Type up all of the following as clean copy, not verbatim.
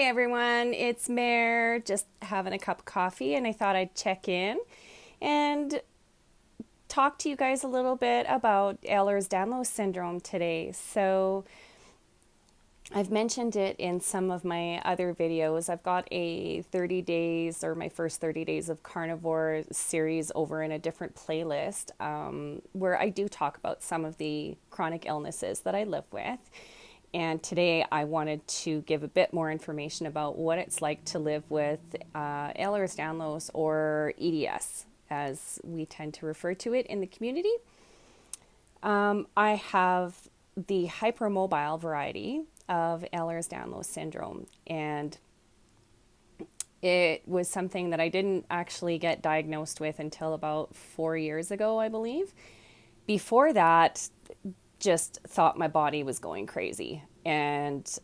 everyone, it's Mare, just having a cup of coffee, and I thought I'd check in and talk to you guys a little bit about Ehlers Danlos Syndrome today. So, I've mentioned it in some of my other videos. I've got a 30 days or my first 30 days of carnivore series over in a different playlist where I do talk about some of the chronic illnesses that I live with. And today I wanted to give a bit more information about what it's like to live with Ehlers Danlos, or EDS, as we tend to refer to it in the community. I have the hypermobile variety of Ehlers Danlos syndrome, and it was something that I didn't actually get diagnosed with until about 4 years ago, I believe. Before that, just thought my body was going crazy, and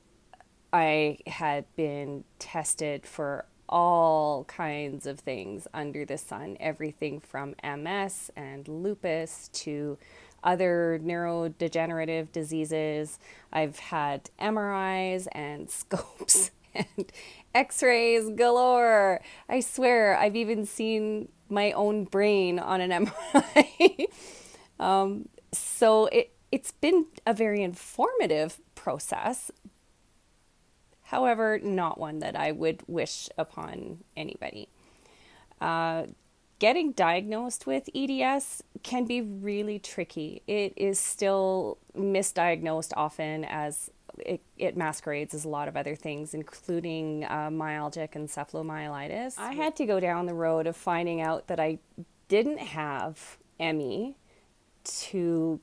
I had been tested for all kinds of things under the sun, everything from MS and lupus to other neurodegenerative diseases. I've had MRIs and scopes and x-rays galore. I swear I've even seen my own brain on an MRI. So it's been a very informative process. However, not one that I would wish upon anybody. Getting diagnosed with EDS can be really tricky. It is still misdiagnosed often, as it masquerades as a lot of other things, including myalgic encephalomyelitis. I had to go down the road of finding out that I didn't have ME to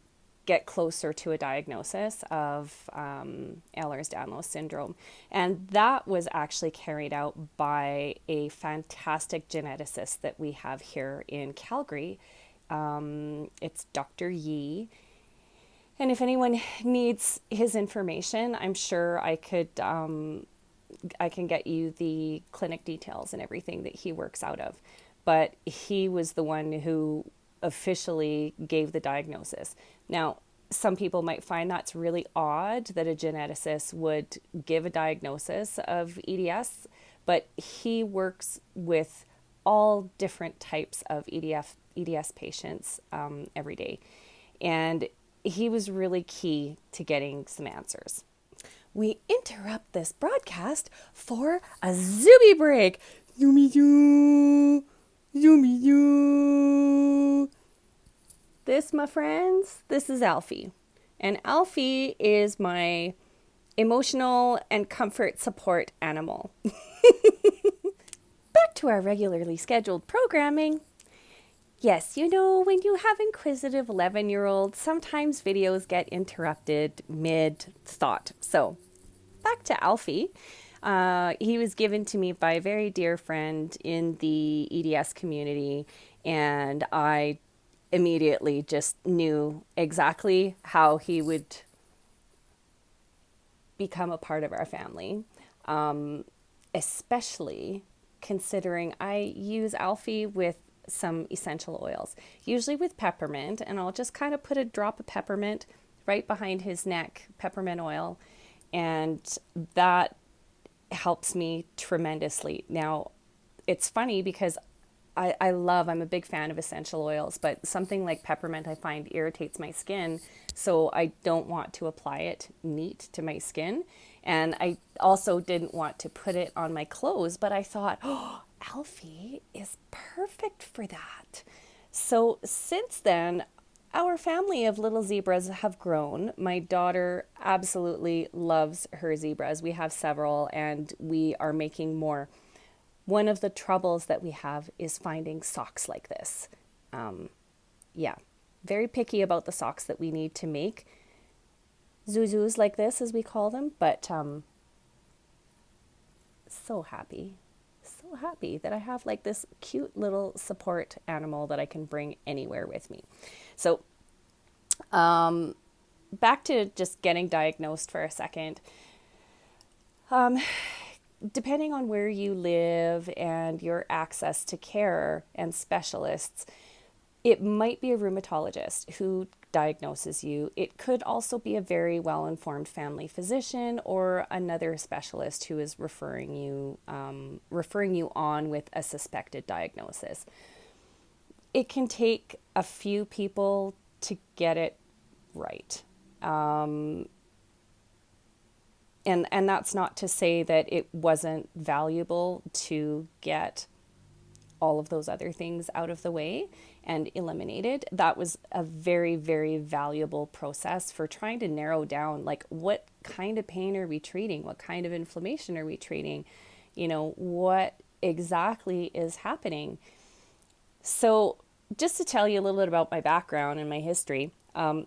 get closer to a diagnosis of Ehlers Danlos syndrome. And that was actually carried out by a fantastic geneticist that we have here in Calgary. It's Dr. Yee. And if anyone needs his information, I'm sure I can get you the clinic details and everything that he works out of. But he was the one who officially gave the diagnosis. Now, some people might find that's really odd that a geneticist would give a diagnosis of EDS, but he works with all different types of EDS patients every day. And he was really key to getting some answers. We interrupt this broadcast for a Zoomy break. Zoomy doo. Zoomy doo. This, my friends, this is Alfie. And Alfie is my emotional and comfort support animal. Back to our regularly scheduled programming. Yes, you know, when you have inquisitive 11-year-olds, sometimes videos get interrupted mid-thought. So, back to Alfie. He was given to me by a very dear friend in the EDS community, and I immediately just knew exactly how he would become a part of our family, especially considering I use Alfie with some essential oils, usually with peppermint, and I'll just kind of put a drop of peppermint right behind his neck, peppermint oil, and that helps me tremendously. Now, it's funny because I'm a big fan of essential oils, but something like peppermint I find irritates my skin, so I don't want to apply it neat to my skin. And I also didn't want to put it on my clothes, but I thought, oh, Alfie is perfect for that. So since then, our family of little zebras have grown. My daughter absolutely loves her zebras. We have several, and we are making more. One of the troubles that we have is finding socks like this. Very picky about the socks that we need to make zuzus like this, as we call them, but so happy that I have like this cute little support animal that I can bring anywhere with me. So back to just getting diagnosed for a second. Depending on where you live and your access to care and specialists, it might be a rheumatologist who diagnoses you, it could also be a very well-informed family physician or another specialist who is referring you on with a suspected diagnosis. It can take a few people to get it right. And that's not to say that it wasn't valuable to get all of those other things out of the way and eliminated. That was a very, very valuable process for trying to narrow down, like, what kind of pain are we treating? What kind of inflammation are we treating? What exactly is happening? So just to tell you a little bit about my background and my history, when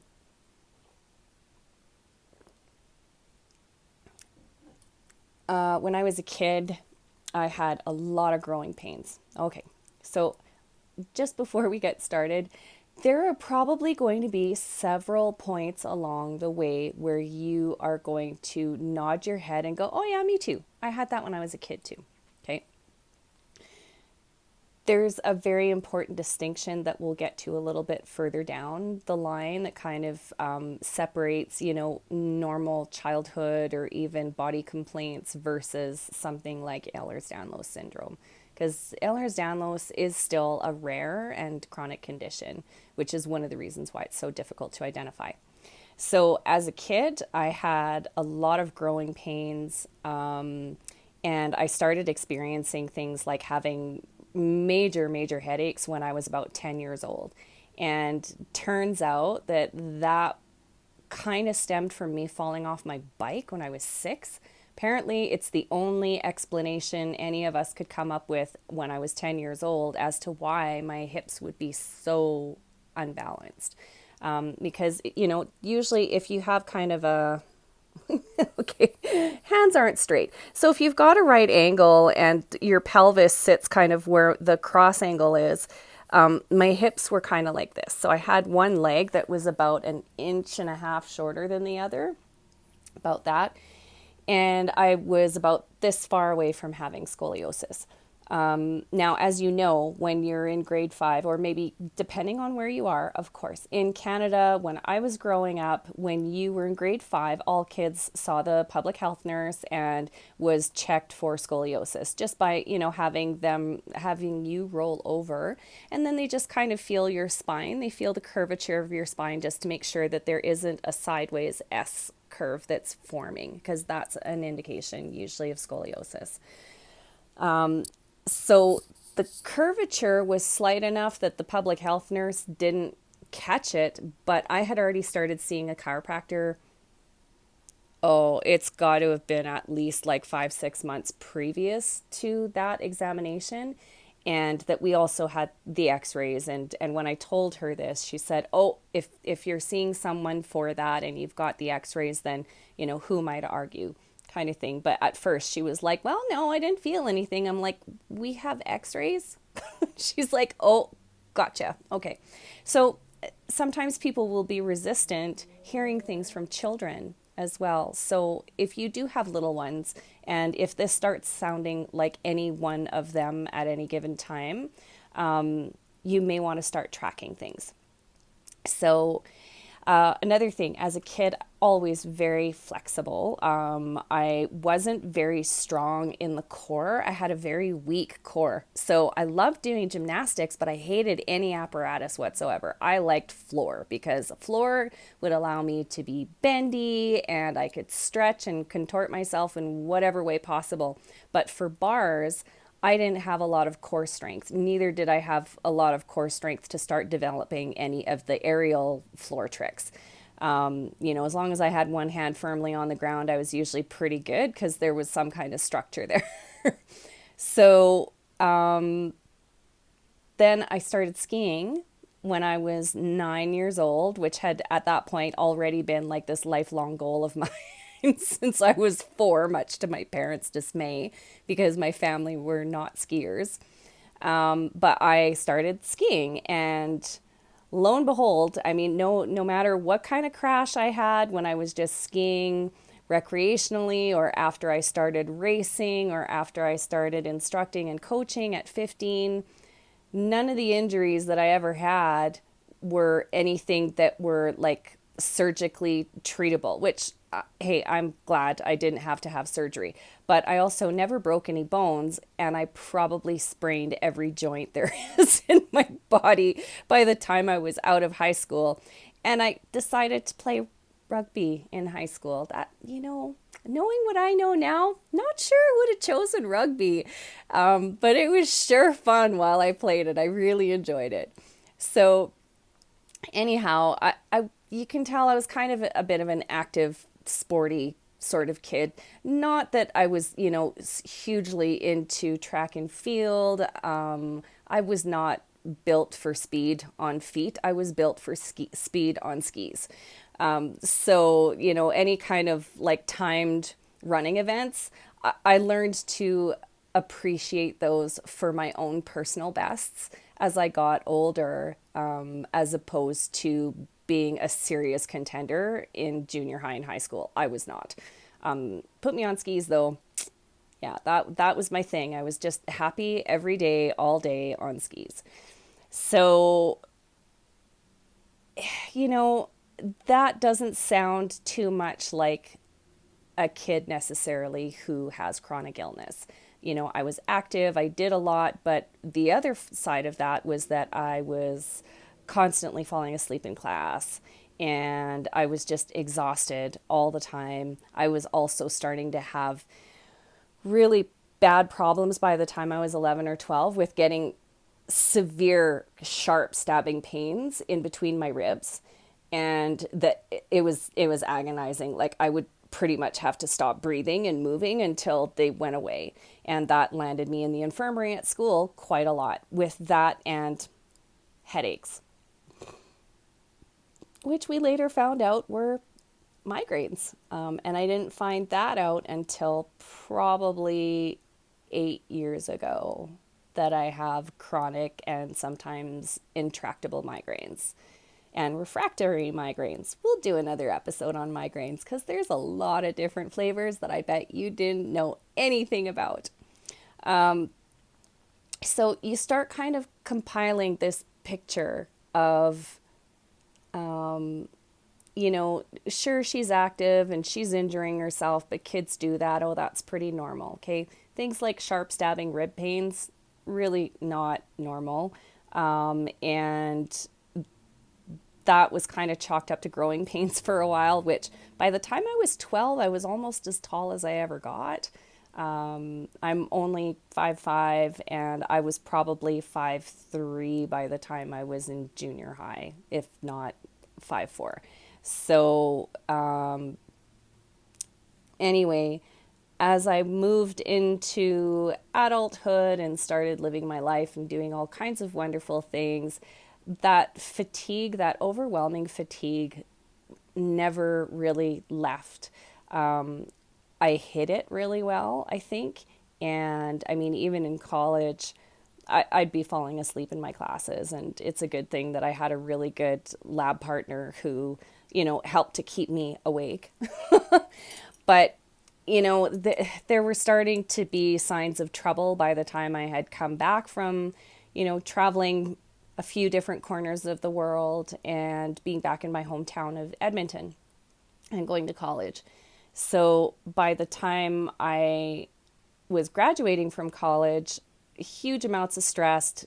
I was a kid, I had a lot of growing pains. Okay, so just before we get started, there are probably going to be several points along the way where you are going to nod your head and go, oh yeah, me too. I had that when I was a kid too. Okay. There's a very important distinction that we'll get to a little bit further down the line that kind of separates, normal childhood or even body complaints versus something like Ehlers Danlos Syndrome. Because Ehlers Danlos is still a rare and chronic condition, which is one of the reasons why it's so difficult to identify. So as a kid, I had a lot of growing pains, and I started experiencing things like having major headaches when I was about 10 years old. And turns out that kind of stemmed from me falling off my bike when I was 6. Apparently, it's the only explanation any of us could come up with when I was 10 years old as to why my hips would be so unbalanced. Because, usually if you have kind of a okay, hands aren't straight. So if you've got a right angle and your pelvis sits kind of where the cross angle is, my hips were kind of like this. So I had one leg that was about 1.5 inches shorter than the other, about that. And I was about this far away from having scoliosis. Now, as you know, when you're in grade 5, or maybe depending on where you are, of course, in Canada, when I was growing up, when you were in grade 5, all kids saw the public health nurse and was checked for scoliosis just by, having you roll over. And then they just kind of feel your spine. They feel the curvature of your spine just to make sure that there isn't a sideways S curve that's forming, because that's an indication usually of scoliosis. So the curvature was slight enough that the public health nurse didn't catch it, but I had already started seeing a chiropractor. Oh, it's got to have been at least like 5-6 months previous to that examination. And that we also had the x-rays. And when I told her this, she said, oh, if you're seeing someone for that and you've got the x-rays, then, who am I to argue? Kind of thing. But at first she was like, well, no, I didn't feel anything. I'm like, we have x-rays? She's like, oh, gotcha. Okay. So sometimes people will be resistant hearing things from children as well. So if you do have little ones, and if this starts sounding like any one of them at any given time, you may want to start tracking things. So another thing, as a kid, always very flexible. I wasn't very strong in the core. I had a very weak core. So I loved doing gymnastics, but I hated any apparatus whatsoever. I liked floor because floor would allow me to be bendy and I could stretch and contort myself in whatever way possible. But for bars, I didn't have a lot of core strength. Neither did I have a lot of core strength to start developing any of the aerial floor tricks. As long as I had one hand firmly on the ground, I was usually pretty good because there was some kind of structure there. So then I started skiing when I was 9 years old, which had at that point already been like this lifelong goal of mine. Since I was 4, much to my parents' dismay, because my family were not skiers. But I started skiing, and lo and behold, I mean, no matter what kind of crash I had when I was just skiing recreationally, or after I started racing, or after I started instructing and coaching at 15, none of the injuries that I ever had were anything that were like surgically treatable, which, hey, I'm glad I didn't have to have surgery. But I also never broke any bones, and I probably sprained every joint there is in my body by the time I was out of high school. And I decided to play rugby in high school. That, knowing what I know now, not sure I would have chosen rugby. But it was sure fun while I played it. I really enjoyed it. So anyhow, you can tell I was kind of a bit of an active, sporty sort of kid. Not that I was, hugely into track and field. I was not built for speed on feet. I was built for speed on skis. So, any kind of like timed running events, I learned to appreciate those for my own personal bests as I got older, as opposed to being a serious contender in junior high and high school. I was not. Put me on skis though. Yeah, that was my thing. I was just happy every day, all day on skis. So, you know, that doesn't sound too much like a kid necessarily who has chronic illness. I was active, I did a lot, but the other side of that was that I was constantly falling asleep in class and I was just exhausted all the time. I was also starting to have really bad problems by the time I was 11 or 12 with getting severe sharp stabbing pains in between my ribs, and that it was agonizing. Like I would pretty much have to stop breathing and moving until they went away, and that landed me in the infirmary at school quite a lot with that and headaches, which we later found out were migraines. And I didn't find that out until probably 8 years ago, that I have chronic and sometimes intractable migraines and refractory migraines. We'll do another episode on migraines because there's a lot of different flavors that I bet you didn't know anything about. So you start kind of compiling this picture of, sure, she's active and she's injuring herself, but kids do that. Oh, that's pretty normal. Okay. Things like sharp stabbing rib pains, really not normal. And that was kind of chalked up to growing pains for a while, which by the time I was 12, I was almost as tall as I ever got. I'm only 5'5", and I was probably 5'3" by the time I was in junior high, if not 5'4". So anyway, as I moved into adulthood and started living my life and doing all kinds of wonderful things, that fatigue, that overwhelming fatigue, never really left. I hid it really well, I think. And I mean, even in college, I'd be falling asleep in my classes. And it's a good thing that I had a really good lab partner who, helped to keep me awake. But, there were starting to be signs of trouble by the time I had come back from, traveling a few different corners of the world and being back in my hometown of Edmonton and going to college. So by the time I was graduating from college, huge amounts of stress,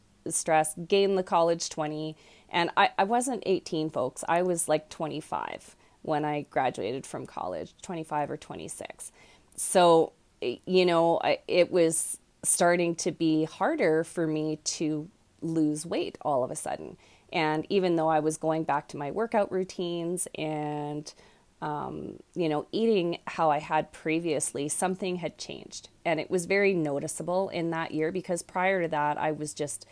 gained the college 20. And I wasn't 18, folks. I was like 25 when I graduated from college, 25 or 26. So, it was starting to be harder for me to lose weight all of a sudden. And even though I was going back to my workout routines and, eating how I had previously, something had changed. And it was very noticeable in that year because prior to that, I was just,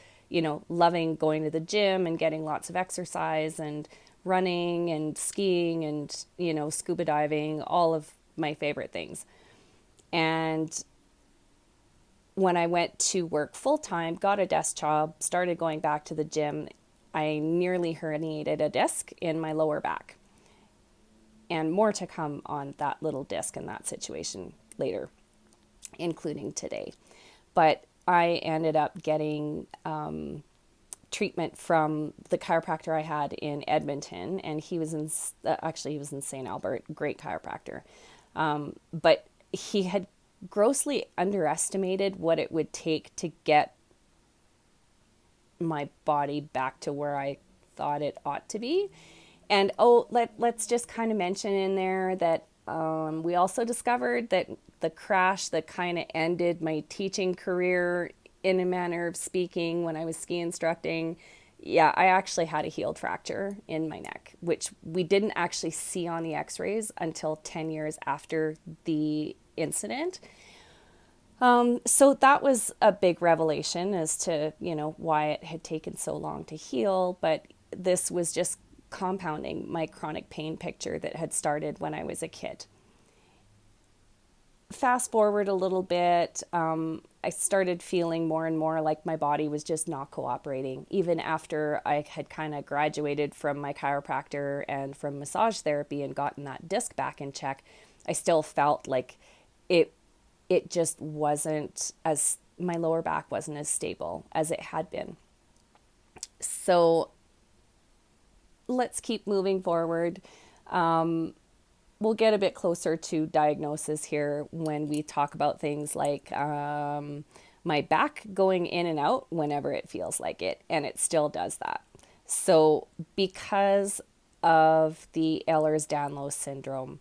loving going to the gym and getting lots of exercise and running and skiing and, scuba diving, all of my favorite things. And when I went to work full time, got a desk job, started going back to the gym, I nearly herniated a disc in my lower back. And more to come on that little disc and that situation later, including today. But I ended up getting treatment from the chiropractor I had in Edmonton, and he was in actually he was in St. Albert, great chiropractor, but he had grossly underestimated what it would take to get my body back to where I thought it ought to be. And let's just kind of mention in there that we also discovered that the crash that kind of ended my teaching career, in a manner of speaking, when I was ski instructing, yeah, I actually had a healed fracture in my neck, which we didn't actually see on the x-rays until 10 years after the incident. So that was a big revelation as to, why it had taken so long to heal. But this was just compounding my chronic pain picture that had started when I was a kid. Fast forward a little bit, I started feeling more and more like my body was just not cooperating. Even after I had kind of graduated from my chiropractor and from massage therapy and gotten that disc back in check, I still felt like it it just wasn't as, my lower back wasn't as stable as it had been. So let's keep moving forward. We'll get a bit closer to diagnosis here when we talk about things like my back going in and out whenever it feels like it, and it still does that. So because of the Ehlers Danlos Syndrome,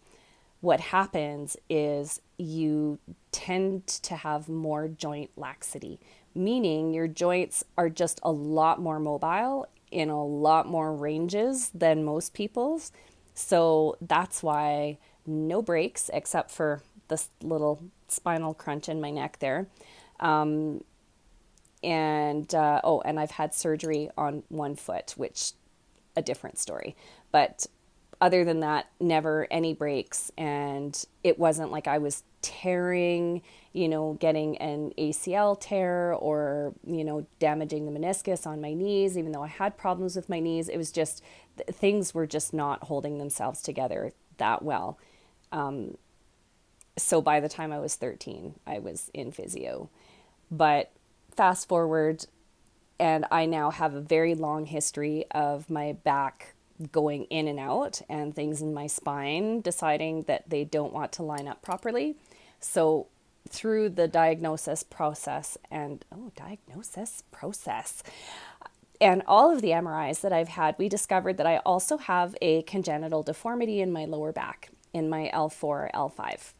what happens is you tend to have more joint laxity, meaning your joints are just a lot more mobile in a lot more ranges than most people's. So that's why no breaks except for this little spinal crunch in my neck there. And I've had surgery on one foot, which a different story. But other than that, never any breaks. And it wasn't like I was tearing, getting an ACL tear or, damaging the meniscus on my knees, even though I had problems with my knees. It was just, things were just not holding themselves together that well. So by the time I was 13, I was in physio. But fast forward, and I now have a very long history of my back going in and out and things in my spine deciding that they don't want to line up properly. So through the diagnosis process and all of the MRIs that I've had, we discovered that I also have a congenital deformity in my lower back, in my L4, L5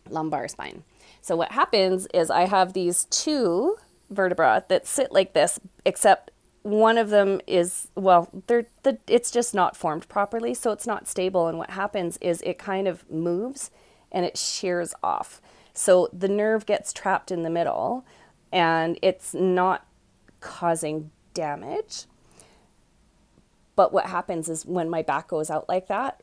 lumbar spine. So what happens is I have these two vertebrae that sit like this, except one of them is, it's just not formed properly, so it's not stable. And what happens is it kind of moves and it shears off. So the nerve gets trapped in the middle and it's not causing damage. But what happens is when my back goes out like that,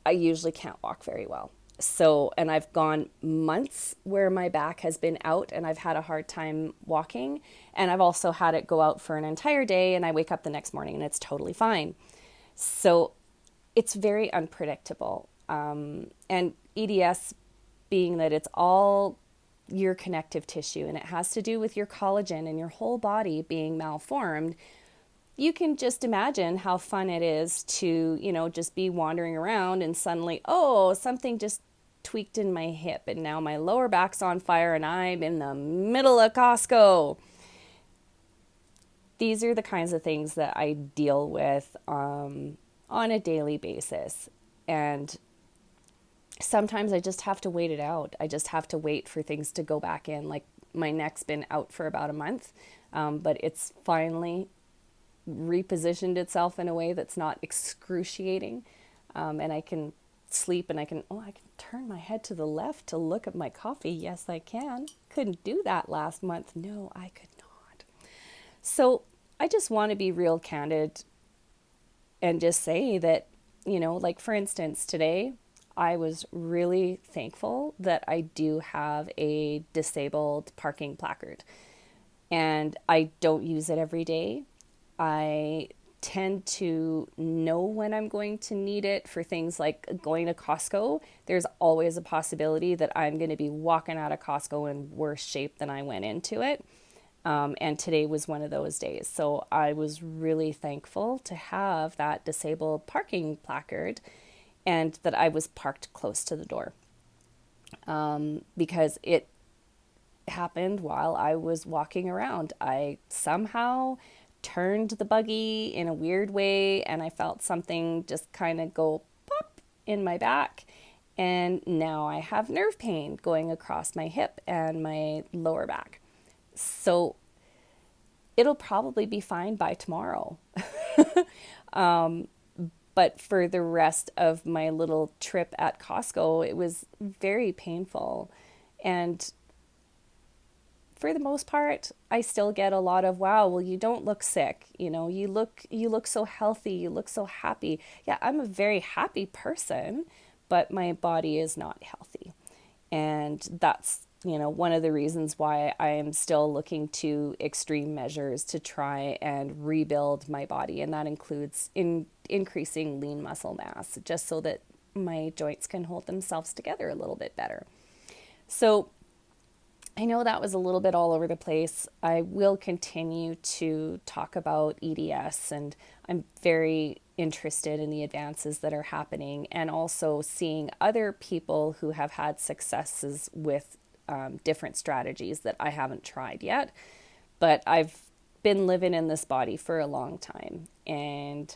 I usually can't walk very well. So, and I've gone months where my back has been out and I've had a hard time walking. And I've also had it go out for an entire day and I wake up the next morning and it's totally fine. So it's very unpredictable. And EDS being that it's all your connective tissue and it has to do with your collagen and your whole body being malformed, you can just imagine how fun it is to, just be wandering around and suddenly, something just tweaked in my hip and now my lower back's on fire and I'm in the middle of Costco. These are the kinds of things that I deal with on a daily basis. And sometimes I just have to wait it out. I just have to wait for things to go back in. Like my neck's been out for about a month, but it's finally repositioned itself in a way that's not excruciating. And I can sleep and I can turn my head to the left to look at my coffee. Yes, I can. Couldn't do that last month. No, I could not. So I just want to be real candid and just say that, like for instance, today I was really thankful that I do have a disabled parking placard and I don't use it every day. I tend to know when I'm going to need it for things like going to Costco. There's always a possibility that I'm going to be walking out of Costco in worse shape than I went into it. And today was one of those days. So I was really thankful to have that disabled parking placard and that I was parked close to the door, because it happened while I was walking around. I somehow turned the buggy in a weird way and I felt something just kind of go pop in my back. And now I have nerve pain going across my hip and my lower back. So it'll probably be fine by tomorrow. But for the rest of my little trip at Costco, it was very painful. And for the most part, I still get a lot of, wow, well, you don't look sick. You look so healthy, you look so happy. Yeah, I'm a very happy person, but my body is not healthy. And that's, one of the reasons why I am still looking to extreme measures to try and rebuild my body. And that includes increasing lean muscle mass, just so that my joints can hold themselves together a little bit better. So I know that was a little bit all over the place. I will continue to talk about EDS, and I'm very interested in the advances that are happening and also seeing other people who have had successes with different strategies that I haven't tried yet. But I've been living in this body for a long time, and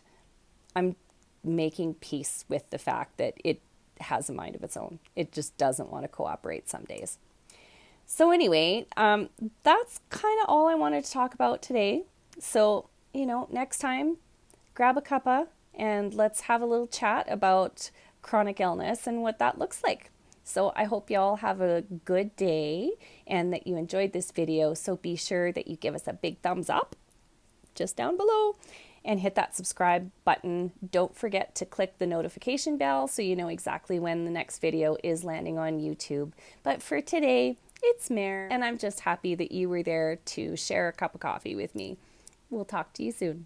I'm making peace with the fact that it has a mind of its own. It just doesn't want to cooperate some days. So anyway, that's kind of all I wanted to talk about today. So, next time, grab a cuppa and let's have a little chat about chronic illness and what that looks like. So I hope y'all have a good day and that you enjoyed this video. So be sure that you give us a big thumbs up just down below and hit that subscribe button. Don't forget to click the notification bell so you know exactly when the next video is landing on YouTube. But for today, it's Mare, and I'm just happy that you were there to share a cup of coffee with me. We'll talk to you soon.